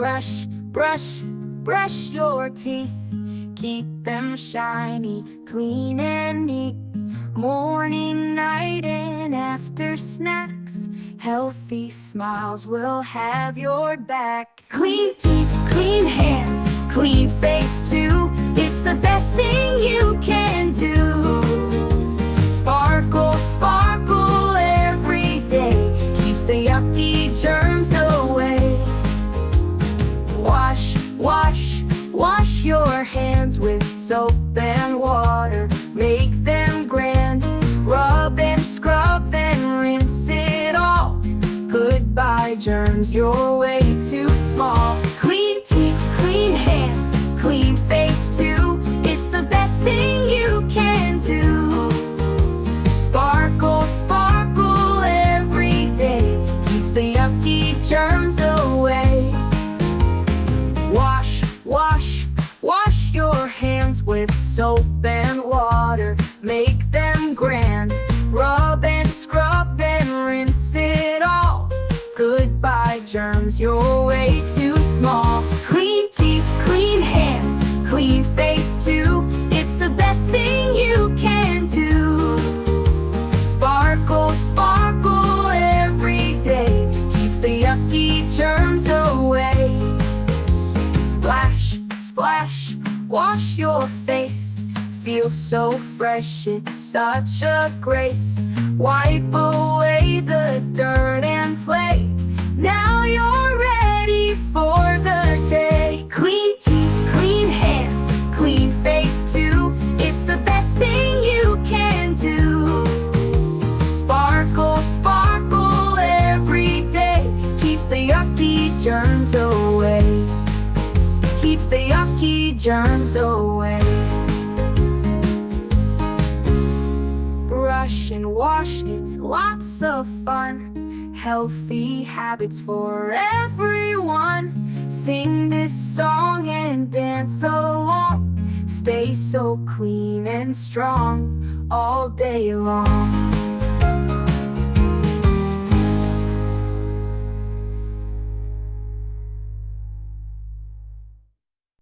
Brush, brush, brush your teeth. Keep them shiny, clean and neat. Morning, night, and after snacks, healthy smiles will have your back. Clean teeth, clean hands, clean face too. It's the best thing you can do. Sparkle, sparkle every day, keeps the yucky germs away. Wash, wash, wash your hands with soap and water. Make them grand. Rub and scrub, then rinse it all. Goodbye germs, you're way too small. Clean teeth, clean hands, clean face too. It's the best thing you can do. Sparkle, sparkle every day, keeps the yucky germs away. Wash, wash, wash your hands with soap and water. Make them grand. Rub and scrub, then rinse it all. Goodbye germs, you're way too small. Clean teeth, clean hands, clean face too. It's the best thing you can do. Sparkle, sparkle every day, keeps the yucky germs away. Splash, splash, wash your face. Feels so fresh, it's such a grace. Wipe away the dirt and play. Now you're ready for the day. Clean teeth, clean hands, clean face too. It's the best thing you can do. Sparkle, sparkle every day, keeps the yucky germs away. Keeps the yucky germs away. Brush and wash, it's lots of fun. Healthy habits for everyone. Sing this song and dance along. Stay so clean and strong all day long.